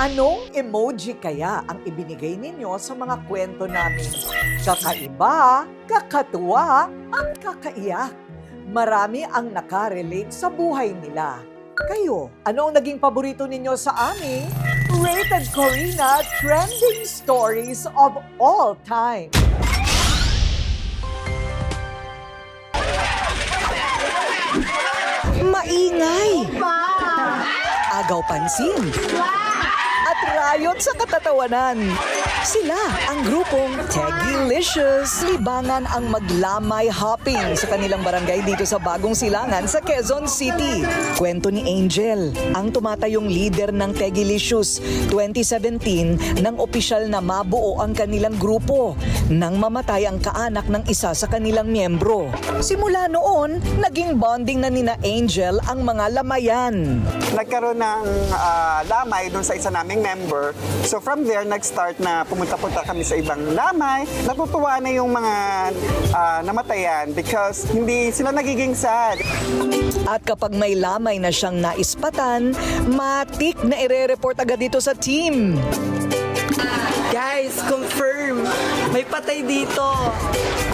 Anong emoji kaya ang ibinigay ninyo sa mga kwento namin? Kakaiba, kakatuwa, at kakaiyak. Marami ang nakarelate sa buhay nila. Kayo, ano ang naging paborito ninyo sa aming Rated Corina Trending Stories of All Time? Maingay! Agaw pansin! At rayot sa katatawanan. Sila ang grupong Teggy-licious. Libangan ang maglamay hopping sa kanilang barangay dito sa Bagong Silangan sa Quezon City. Kwento ni Angel, ang tumatayong leader ng Teggy-licious. 2017, nang opisyal na mabuo ang kanilang grupo nang mamatay ang kaanak ng isa sa kanilang miyembro. Simula noon, naging bonding na nina Angel ang mga lamayan. Nagkaroon ng lamay doon sa isa naming member. So from there, nag-start na pumunta-punta kami sa ibang lamay. Natutuwa na yung mga namatayan because hindi sila nagiging sad. At kapag may lamay na siyang naispatan, matik na ire-report agad dito sa team. Guys, confirm. May patay dito.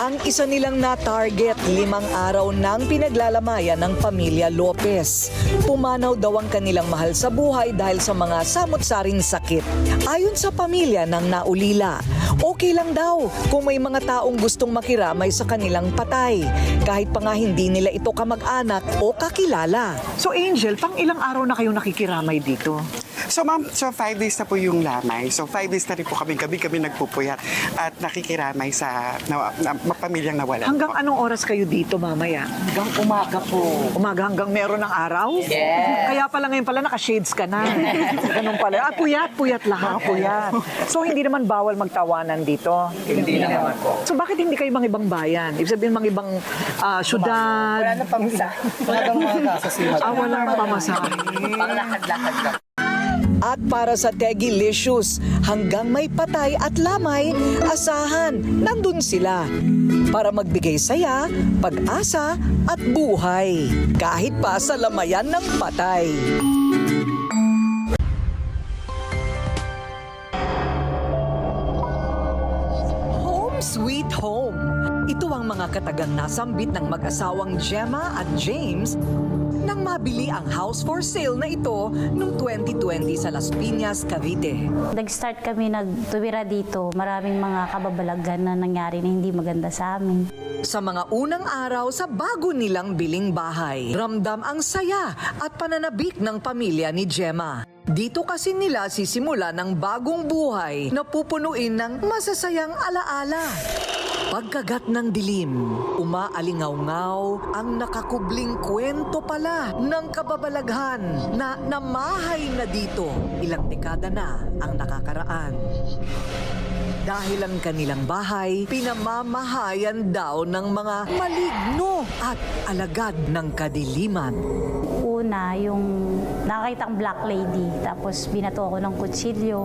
Ang isa nilang na-target 5 araw nang pinaglalamayan ng pamilya Lopez. Pumanaw daw ang kanilang mahal sa buhay dahil sa mga samot-saring sakit. Ayon sa pamilya ng naulila, okay lang daw kung may mga taong gustong makiramay sa kanilang patay, kahit pa nga hindi nila ito kamag-anak o kakilala. So Angel, pang ilang araw na kayo nakikiramay dito? So ma'am, 5 days na po yung lamay. So 5 days na rin po kami nagpupuyat at nakikiramay sa pamilyang nawala. Hanggang anong oras kayo dito mamaya? Hanggang umaga po. Umaga hanggang meron ng araw? Yes. Kaya pala ngayon pala naka-shades ka na. Ganun pala. Puyat lahat. Puyat. So hindi naman bawal magtawanan dito? Hindi naman po. So bakit hindi kayo mga ibang bayan? Ibig sabihin mga ibang syudad? Wala na pamisa. Wala kang mga kasasihan. Walang pamasahe. Panglakad-lakad lang. At para sa Teggy-licious, hanggang may patay at lamay, asahan, nandun sila. Para magbigay saya, pag-asa at buhay. Kahit pa sa lamayan ng patay. Home Sweet Home. Ito ang mga katagang nasambit ng mag-asawang Gemma at James nang mabili ang house for sale na ito noong 2020 sa Las Piñas, Cavite. Nag-start kami nagtumira dito. Maraming mga kababalagan na nangyari na hindi maganda sa amin. Sa mga unang araw sa bago nilang biling bahay, ramdam ang saya at pananabik ng pamilya ni Gemma. Dito kasi nila sisimula ng bagong buhay na pupunuin ng masasayang alaala. Pagkagat ng dilim, umaalingaw-ngaw ang nakakubling kwento pala ng kababalaghan na namahay na dito. Ilang dekada na ang nakakaraan. Dahil ang kanilang bahay, pinamamahayan daw ng mga maligno at alagad ng kadiliman. Una, yung nakakita ang black lady, tapos binato ako ng kutsilyo.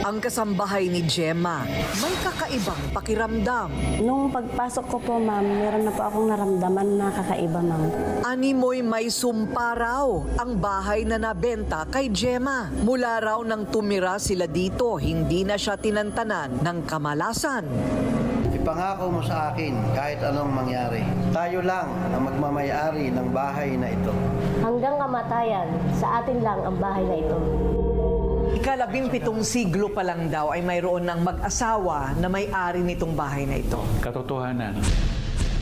Ang kasambahay ni Gemma, may kakaibang pakiramdam. Nung pagpasok ko po, ma'am, meron na po akong naramdaman na kakaiba, ma'am. Animoy may sumpa raw ang bahay na nabenta kay Gemma. Mula raw nang tumira sila dito, hindi na siya tinantanan ng kamalasan. Ipangako mo sa akin kahit anong mangyari. Tayo lang ang magmamayari ng bahay na ito. Hanggang kamatayan, sa atin lang ang bahay na ito. Ika-17 siglo pa lang daw ay mayroon ng mag-asawa na may-ari nitong bahay na ito. Katotohanan.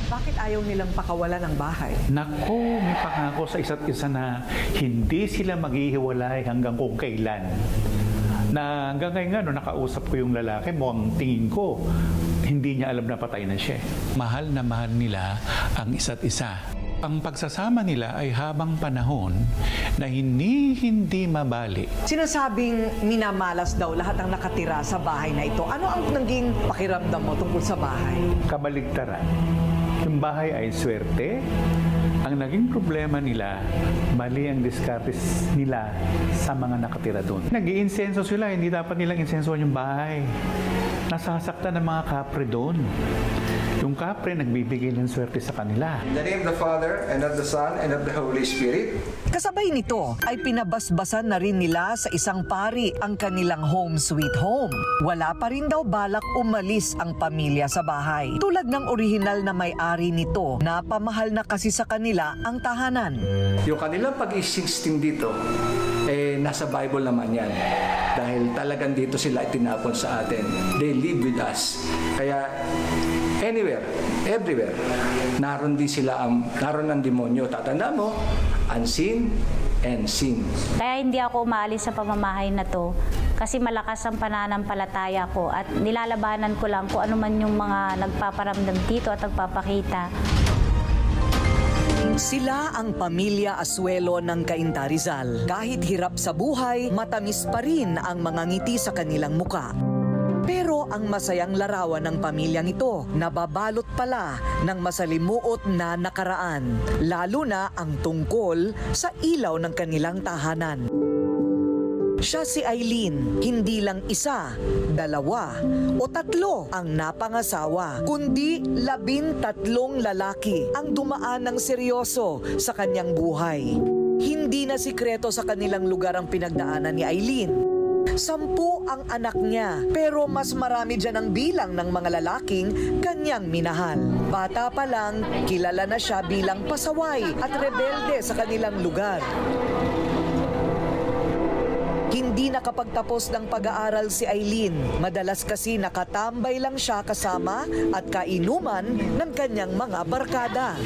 Bakit ayaw nilang pakawalan ang bahay? Naku, may pangako sa isa't isa na hindi sila maghihiwalay hanggang kung kailan. Na hanggang ngayon nga, no, nakausap ko yung lalaki mo, ang tingin ko, hindi niya alam na patay na siya. Mahal na mahal nila ang isa't isa. Ang pagsasama nila ay habang panahon na hindi mabali. Sinasabing minamalas daw lahat ang nakatira sa bahay na ito. Ano ang naging pakiramdam mo tungkol sa bahay? Kabaligtaran. Yung bahay ay swerte, Ang naging problema nila, mali ang diskartes nila sa mga nakatira doon. Nag-iinsenso sila, hindi dapat nilang insensohan yung bahay. Nasasaktan ng mga kapre doon. Yung kapre nagbibigay ng swerte sa kanila. In the name of the Father, and of the Son, and of the Holy Spirit. Kasabay nito ay pinabasbasan na rin nila sa isang pari ang kanilang home sweet home. Wala pa rin daw balak umalis ang pamilya sa bahay. Tulad ng orihinal na may-ari nito, napamahal na kasi sa kanila ang tahanan. Yung kanilang pag-existing dito, nasa Bible naman yan. Dahil talagang dito sila itinapon sa atin. They live with us. Kaya anywhere, everywhere, naroon din sila, naroon ang demonyo. Tatanda mo, unseen and seen. Kaya hindi ako umaalis sa pamamahay na to kasi malakas ang pananampalataya ko at nilalabanan ko lang kung ano man yung mga nagpaparamdam dito at nagpapakita. Sila ang pamilya Asuelo ng Cainta Rizal. Kahit hirap sa buhay, matamis pa rin ang mga ngiti sa kanilang muka. Pero ang masayang larawan ng pamilyang ito, nababalot pala ng masalimuot na nakaraan, lalo na ang tungkol sa ilaw ng kanilang tahanan. Siya si Aileen, hindi lang isa, dalawa o tatlo ang napangasawa, kundi 13 lalaki ang dumaan ng seryoso sa kanyang buhay. Hindi na sikreto sa kanilang lugar ang pinagdaanan ni Aileen. 10 ang anak niya, pero mas marami dyan ang bilang ng mga lalaking kanyang minahal. Bata pa lang, kilala na siya bilang pasaway at rebelde sa kanilang lugar. Hindi nakapagtapos ng pag-aaral si Aileen. Madalas kasi nakatambay lang siya kasama at kainuman ng kanyang mga barkada.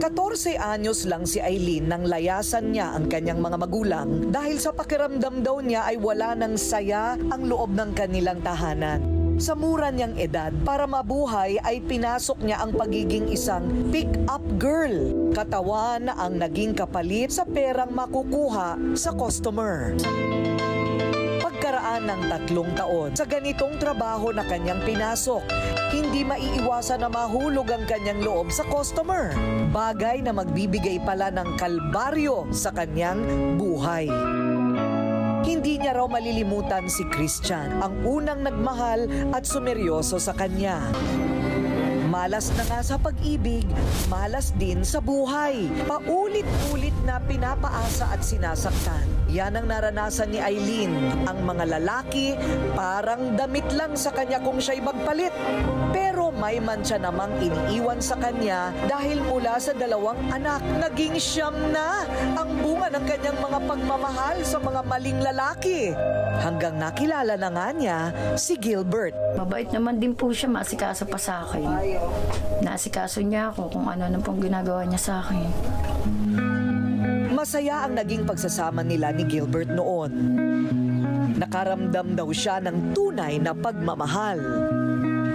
14 anyos lang si Aileen nang layasan niya ang kanyang mga magulang dahil sa pakiramdam daw niya ay wala ng saya ang loob ng kanilang tahanan. Sa mura niyang edad, para mabuhay ay pinasok niya ang pagiging isang pick-up girl. Katawan na ang naging kapalit sa perang makukuha sa customer. Pagkaraan ng 3 taon, sa ganitong trabaho na kanyang pinasok, hindi maiiwasan na mahulog ang kanyang loob sa customer. Bagay na magbibigay pala ng kalbaryo sa kanyang buhay. Hindi niya raw malilimutan si Christian, ang unang nagmahal at sumeryoso sa kanya. Malas na nga sa pag-ibig, malas din sa buhay. Paulit-ulit na pinapaasa at sinasaktan. Yan ang naranasan ni Aileen. Ang mga lalaki parang damit lang sa kanya kung siya'y magpalit. Pero may mantsa namang iniiwan sa kanya dahil mula sa 2 anak, naging 9 na ang bunga ng kanyang mga pagmamahal sa mga maling lalaki. Hanggang nakilala na nga niya si Gilbert. Mabait naman din po siya, maasikaso pa sa akin. Naasikaso niya ako kung ano na pong ginagawa niya sa akin. Masaya ang naging pagsasama nila ni Gilbert noon. Nakaramdam daw siya ng tunay na pagmamahal.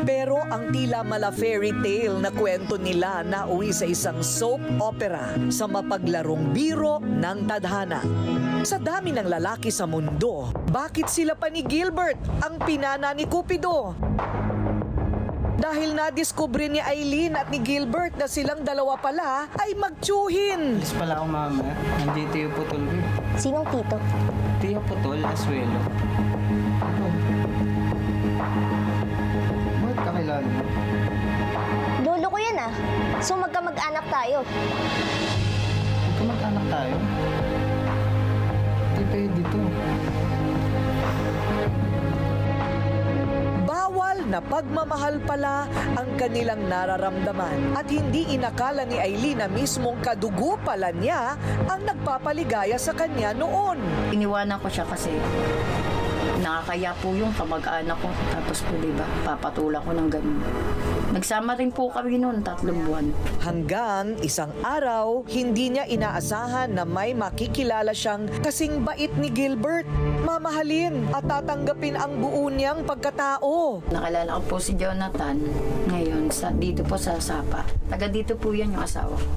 Pero ang tila mala fairy tale na kwento nila nauwi sa isang soap opera sa mapaglarong biro ng tadhana. Sa dami ng lalaki sa mundo, bakit sila pa ni Gilbert ang pinana ni Cupido? Dahil nadiskubre ni Aileen at ni Gilbert na silang 2 pala ay magtsuhin. Alis pala ako, mama. Nandito yung putol ko. Sinong tito? Tiyo putol, Asuelo. Ba't kakilala mo? Lolo ko yan ah. So magkamag-anak tayo. Magkamag-anak tayo. Di pwede to. Bawal na pagmamahal pala ang kanilang nararamdaman at hindi inakala ni Aileen na mismong kadugo pala niya ang nagpapaligaya sa kanya noon. Iniwanan ko siya kasi nakakaya po yung kamag-anak ko. Tapos po, diba, papatulan ko ng ganun. Nagsama rin po kami noon 3 buwan. Hanggang isang araw, hindi niya inaasahan na may makikilala siyang kasing bait ni Gilbert. Mamahalin at tatanggapin ang buo niyang pagkatao. Nakilala ko po si Jonathan ngayon. dito po sa Sapa. Taga dito po yan yung asawa ko.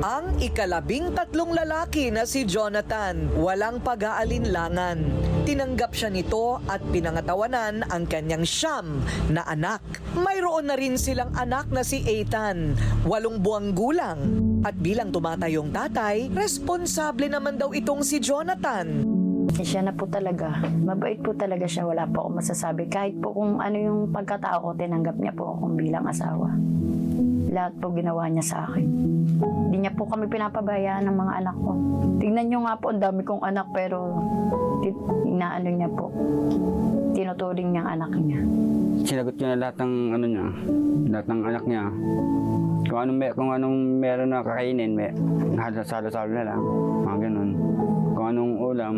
Ang ika-13 lalaki na si Jonathan, walang pag-aalinlangan. Tinanggap siya nito at pinangatawanan ang kanyang 9 na anak. Mayroon na rin silang anak na si Ethan, 8 buwang gulang. At bilang tumatayong tatay, responsable naman daw itong si Jonathan. Siya na po talaga. Mabait po talaga siya. Wala po akong masasabi. Kahit po kung ano yung pagkatao ko, tinanggap niya po akong bilang asawa. Lahat po ginawa niya sa akin. Hindi niya po kami pinapabayaan ng mga anak ko. Tingnan niyo nga po, ang dami kong anak pero inaano niya po. Tinuturing niyang anak niya. Sinagot niya lahat ng niya, lahat ng anak niya. Kung anong meron na kakainin, salo-salo na lang, mga ganun. Kung anong ulam,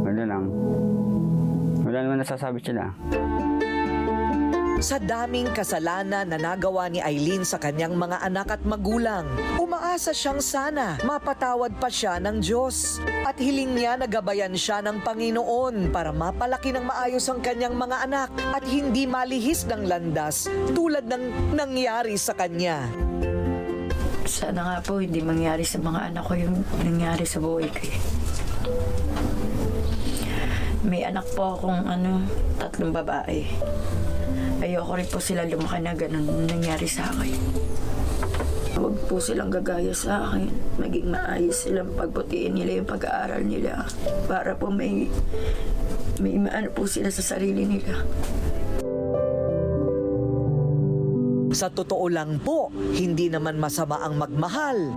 wala lang. Wala naman nasasabi sila. Sa daming kasalanan na nagawa ni Eileen sa kanyang mga anak at magulang, umaasa siyang sana mapatawad pa siya ng Diyos. At hiling niya na gabayan siya ng Panginoon para mapalaki ng maayos ang kanyang mga anak at hindi malihis ng landas tulad ng nangyari sa kanya. Sana nga po hindi mangyari sa mga anak ko yung nangyari sa buhay ko. May anak po akong 3 babae. Ayoko rin po sila lumaki na ganun nangyari sa akin. Huwag po silang gagaya sa akin. Maging maayos silang pagbutiin nila yung pag-aaral nila para po may maano po sila sa sarili nila. Sa totoo lang po, hindi naman masama ang magmahal.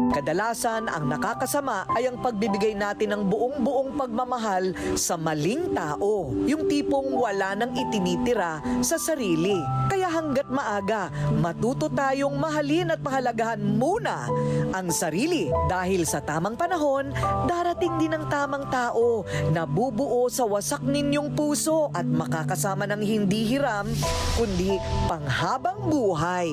Kadalasan, ang nakakasama ay ang pagbibigay natin ng buong-buong pagmamahal sa maling tao. Yung tipong wala nang itinitira sa sarili. Kaya hanggat maaga, matuto tayong mahalin at pahalagahan muna ang sarili. Dahil sa tamang panahon, darating din ang tamang tao na bubuo sa wasak ninyong puso at makakasama ng hindi hiram, kundi panghabang buhay.